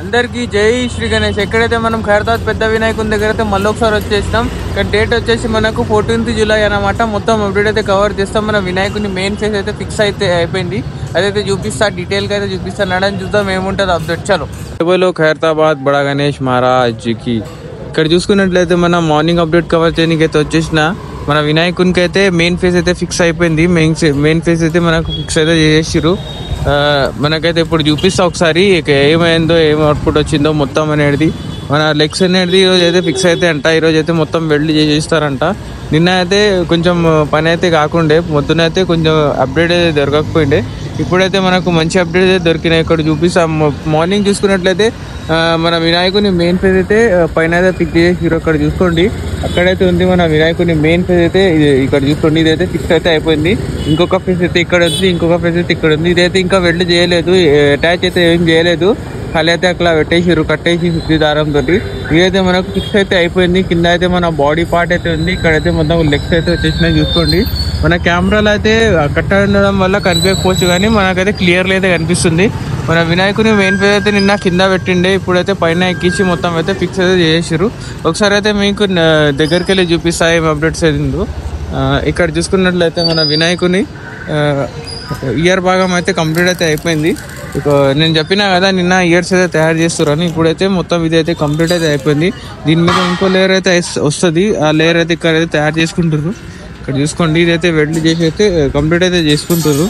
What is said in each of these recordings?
అందరికీ జై శ్రీ గణేష్. ఎక్కడైతే మనం ఖైరతాబాద్ పెద్ద వినాయకుని దగ్గర అయితే మళ్ళీ ఒకసారి వచ్చేసినాం. ఇక్కడ డేట్ వచ్చేసి మనకు 14th జూలై అనమాట. మొత్తం అప్డేట్ అయితే కవర్ చేస్తాం. మన వినాయకుని మెయిన్ ఫేస్ అయితే ఫిక్స్ అయితే అయిపోయింది. అదైతే చూపిస్తా, డీటెయిల్గా అయితే చూపిస్తాను. నడని చూద్దాం ఏముంటుంది అప్డేట్. చలో ఖైరతాబాద్ బడా గణేష్ మహారాజ్కి ఇక్కడ చూసుకున్నట్లయితే మనం మార్నింగ్ అప్డేట్ కవర్ చేయడానికి అయితే వచ్చేసిన. మన వినాయకునికి అయితే మెయిన్ ఫేస్ అయితే ఫిక్స్ అయిపోయింది. మెయిన్ ఫేస్ అయితే మనకు ఫిక్స్ అయితే చేసిర్రు. మనకైతే ఇప్పుడు చూపిస్తా ఒకసారి ఏమైందో, ఏం అవుట్పుట్ వచ్చిందో మొత్తం అనేది. మన లెగ్స్ అనేది ఈరోజు అయితే ఫిక్స్ అయితే అంట. ఈరోజు అయితే మొత్తం వెల్డ్ చేస్తారంట. నిన్న అయితే కొంచెం పని అయితే కాకుండే, పొద్దున అయితే కొంచెం అప్డేట్ అయితే దొరకకపోయిండే. ఇప్పుడైతే మనకు మంచి అప్డేట్ అయితే దొరికినాయి. ఇక్కడ చూపిస్తాం. మార్నింగ్ చూసుకున్నట్లయితే మన వినాయకుని మెయిన్ ఫేజ్ అయితే పైన అయితే ఫిక్స్ చేసి అక్కడ చూసుకోండి. అక్కడైతే ఉంది మన వినాయకుని మెయిన్ ఫేజ్ అయితే. ఇక్కడ చూసుకోండి, ఇదైతే ఫిక్స్ అయితే అయిపోయింది. ఇంకొక ఫేజ్ అయితే ఇక్కడ ఉంది, ఇంకొక ఫేజ్ అయితే ఇక్కడ ఉంది. ఇదైతే ఇంకా వెల్డ్ చేయలేదు, అటాచ్ అయితే ఏం చేయలేదు. ఖాళీ అయితే అట్లా పెట్టేసిరు, కట్టేసి 50 దారంతో. ఇదైతే మనకు ఫిక్స్ అయితే అయిపోయింది. కింద అయితే మన బాడీ పార్ట్ అయితే ఉంది. ఇక్కడైతే మొత్తం లెగ్స్ అయితే వచ్చేసినాయి చూసుకోండి. మన కెమెరాలో అయితే కట్ట ఉండడం వల్ల కనిపించకపోవచ్చు, కానీ మనకైతే క్లియర్లీ అయితే కనిపిస్తుంది. మన వినాయకుని మెయిన్ ఫేజ్ అయితే నిన్న కింద పెట్టిండే, ఇప్పుడైతే పైన ఎక్కించి మొత్తం అయితే ఫిక్స్ అయితే చేసారు. ఒకసారి అయితే మీకు దగ్గరికి వెళ్ళి చూపిస్తాయి ఏం అప్డేట్స్ అయిందో. ఇక్కడ చూసుకున్నట్లయితే మన వినాయకుని ఇయర్ భాగం అయితే కంప్లీట్ అయితే అయిపోయింది. నేను చెప్పినా కదా నిన్న ఇయర్స్ అయితే తయారు చేస్తారని. ఇప్పుడైతే మొత్తం ఇదైతే కంప్లీట్ అయితే అయిపోయింది. దీని మీద ఇంకో లేయర్ అయితే వస్తుంది. ఆ లేయర్ అయితే ఇక్కడ అయితే తయారు చేసుకుంటారు. ఇక్కడ చూసుకోండి, ఇదైతే వెల్డ్ చేసి అయితే కంప్లీట్ అయితే చేసుకుంటారు.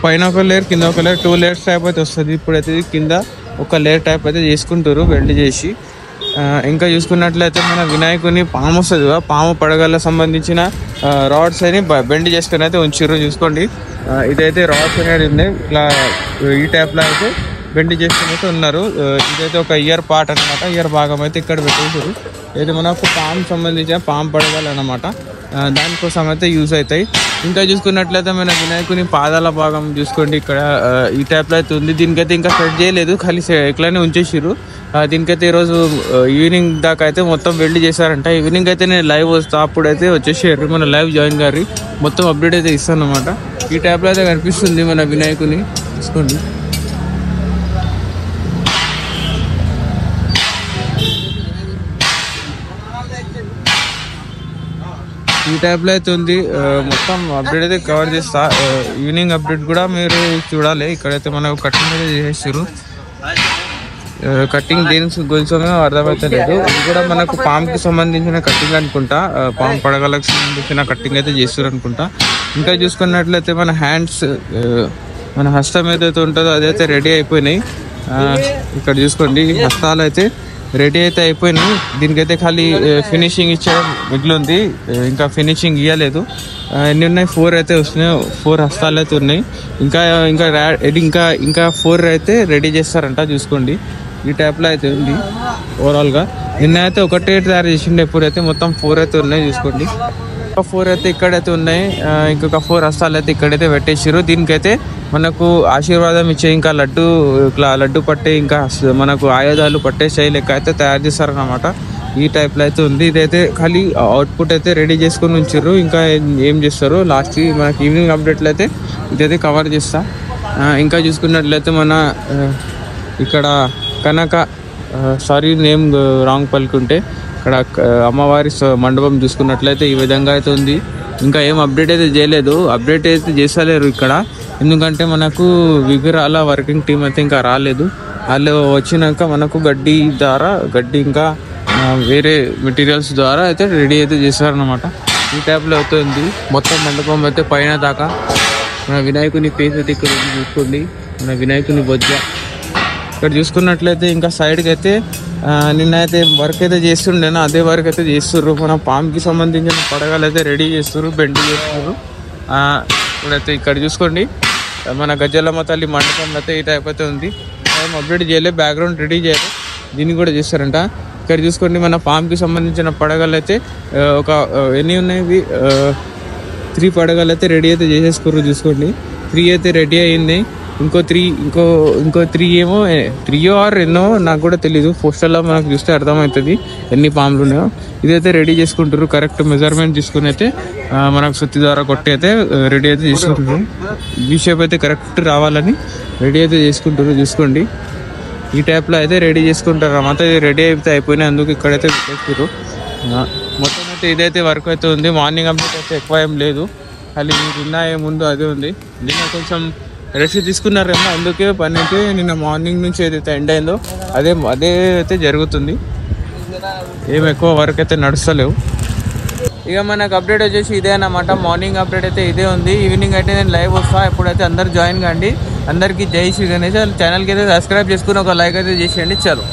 పైన ఒక లేయర్, కింద ఒక లేయర్, 2 లేయర్స్ టైప్ అయితే వస్తుంది. ఇప్పుడైతే కింద ఒక లేయర్ టైప్ అయితే చేసుకుంటారు వెల్డ్ చేసి. ఇంకా చూసుకున్నట్లయితే మన వినాయకుని పాము వస్తుంది కదా, పాము పడగల సంబంధించిన రాడ్స్ అని బెండ్ చేసుకుని అయితే ఉంచారు చూసుకోండి. ఇదైతే రాడ్స్ అనేది ఉంది, ఇట్లా ఈ టైప్లో అయితే బెండ్ చేసుకుని అయితే ఉన్నారు. ఇదైతే ఒక ఇయర్ పార్ట్ అనమాట. ఇయర్ భాగం అయితే ఇక్కడ పెట్టేసారు. అయితే మనకు పాము సంబంధించిన పాము పడగలు అనమాట, దానికోసం అయితే యూజ్ అవుతాయి. ఇంకా చూసుకున్నట్లయితే మన వినాయకుని పాదాల భాగం చూసుకోండి, ఇక్కడ ఈ టైప్లో అయితే ఉంది. దీనికైతే ఇంకా సెట్ చేయలేదు, ఖాళీ ఇట్లానే ఉంచేసారు. దీనికైతే ఈరోజు ఈవినింగ్ దాకా అయితే మొత్తం వెల్డ్ చేశారంట. ఈవినింగ్ అయితే నేను లైవ్ వస్తా, అప్పుడైతే వచ్చేసారు. మన లైవ్ జాయిన్ గారి మొత్తం అప్డేట్ అయితే ఇస్తాను అనమాట. ఈ టైప్లో అయితే కనిపిస్తుంది మన వినాయకుని చూసుకోండి. ఈ టైప్లో అయితే ఉంది. మొత్తం అప్డేట్ అయితే కవర్ చేస్తా. ఈవినింగ్ అప్డేట్ కూడా మీరు చూడాలి. ఇక్కడైతే మనకు కటింగ్ అయితే చేసేసారు. కటింగ్ దేని గురించో అర్థమైతే లేదు. ఇది కూడా మనకు పామ్కి సంబంధించిన కటింగ్ అనుకుంటా. పామ్ పడగలకు సంబంధించిన కటింగ్ అయితే చేస్తారు అనుకుంటా. ఇంకా చూసుకున్నట్లయితే మన హ్యాండ్స్, మన హస్తం ఏదైతే ఉంటుందో అదైతే రెడీ అయిపోయినాయి. ఇక్కడ చూసుకోండి, హస్తాలు అయితే రెడీ అయితే అయిపోయినాయి. దీనికైతే ఖాళీ ఫినిషింగ్ ఇచ్చడం మిగిలింది, ఇంకా ఫినిషింగ్ ఇవ్వలేదు. ఎన్ని ఉన్నాయి? 4 అయితే వస్తున్నాయి. 4 హస్తాలు అయితే ఉన్నాయి. ఇంకా ఇంకా ఇంకా ఇంకా 4 అయితే రెడీ చేస్తారంట చూసుకోండి. ఈ టైప్లో అయితే ఉంది ఓవరాల్గా. నిన్న అయితే ఒకటే తయారు చేసిండే, ఎప్పుడైతే మొత్తం 4 అయితే ఉన్నాయి చూసుకోండి. 4 అయితే ఇక్కడైతే ఉన్నాయి. ఇంకొక 4 హస్తాలు అయితే ఇక్కడైతే పెట్టేసారు. దీనికైతే మనకు ఆశీర్వాదం ఇచ్చే, ఇంకా లడ్డు పట్టే, ఇంకా మనకు ఆయుధాలు పట్టే స్టైల్ లెక్క అయితే తయారు చేస్తారనమాట. ఈ టైప్లో అయితే ఉంది. ఇదైతే ఖాళీ అవుట్పుట్ అయితే రెడీ చేసుకొని ఉంచారు. ఇంకా ఏం చేస్తారు లాస్ట్ మనకి ఈవినింగ్ అప్డేట్లు అయితే ఇదైతే కవర్ చేస్తా. ఇంకా చూసుకున్నట్లయితే మన ఇక్కడ కనక నేమ్ రాంగ్ పలుకుంటే ఇక్కడ అమ్మవారి మండపం చూసుకున్నట్లయితే ఈ విధంగా అయితే ఉంది. ఇంకా ఏం అప్డేట్ అయితే చేయలేదు, అప్డేట్ అయితే చేస్తలేరు ఇక్కడ. ఎందుకంటే మనకు విగ్రహాల వర్కింగ్ టీం అయితే ఇంకా రాలేదు. వాళ్ళు వచ్చినాక మనకు గడ్డి ఇంకా వేరే మెటీరియల్స్ ద్వారా అయితే రెడీ అయితే చేస్తారనమాట. ఈ టైప్లో అయితే ఉంది మొత్తం మండపం అయితే పైన దాకా. మన వినాయకుని ఫేస్ అయితే ఇక్కడ చూసుకోండి, మన వినాయకుని బొజ్జ ఇక్కడ చూసుకున్నట్లయితే. ఇంకా సైడ్కి అయితే నిన్న అయితే వర్క్ అయితే చేస్తుండేనా, అదే వర్క్ అయితే చేస్తుర్రు. మన పామ్కి సంబంధించిన పడగలు అయితే రెడీ చేస్తున్నారు, బెండ్ చేస్తున్నారు. ఇప్పుడైతే ఇక్కడ చూసుకోండి, మన గజ్జలమ్మ తల్లి మండపం అయితే ఈ టైప్ అయితే ఉంది. ఏం అప్డేట్ చేయలేదు, బ్యాక్గ్రౌండ్ రెడీ చేయాలి, దీన్ని కూడా చేస్తారంట. ఇక్కడ చూసుకోండి, మన పామ్కి సంబంధించిన పడగలు అయితే ఒక ఎన్ని ఉన్నాయి, 3 పడగలు అయితే రెడీ అయితే చేసేసుకోరు చూసుకోండి. 3 అయితే రెడీ అయింది. ఇంకో త్రీ ఏమో 3 or ఎన్నో నాకు కూడా తెలీదు. పోస్టర్లో మనకు చూస్తే అర్థమవుతుంది ఎన్ని పాములు ఉన్నాయో. ఇదైతే రెడీ చేసుకుంటారు కరెక్ట్ మెజర్మెంట్ తీసుకుని అయితే మనకు సుత్తి ద్వారా కొట్టి అయితే రెడీ అయితే చేసుకుంటారు. ఈ షేప్ అయితే కరెక్ట్ రావాలని రెడీ అయితే చేసుకుంటారు. చూసుకోండి ఈ టైప్లో అయితే రెడీ చేసుకుంటారు. మొత్తం ఇది రెడీ అయితే అయిపోయినాయి, అందుకు ఇక్కడైతే పెట్టేస్తారు. మొత్తం అయితే ఇదైతే వర్క్ అయితే ఉంది. మార్నింగ్ అప్డేట్ అయితే ఎక్కువ ఏం లేదు, ఖాళీ నిన్న ఏముందో అదే ఉంది. నిన్న కొంచెం రెస్ట్ తీసుకున్నారేమో, అందుకే పని అయితే నిన్న మార్నింగ్ నుంచి ఏదైతే ఎండ్ అయిందో అదే అయితే జరుగుతుంది. ఏం ఎక్కువ వర్క్ అయితే నడుస్తలేవు. ఇక మనకు అప్డేట్ వచ్చేసి ఇదే అన్నమాట. మార్నింగ్ అప్డేట్ అయితే ఇదే ఉంది. ఈవినింగ్ అయితే నేను లైవ్ వస్తాను, ఎప్పుడైతే అందరు జాయిన్ కాండి. అందరికీ జై శ్రీ గణేష్. ఛానల్కి అయితే సబ్స్క్రైబ్ చేసుకుని ఒక లైక్ అయితే చేసేయండి. చాలు.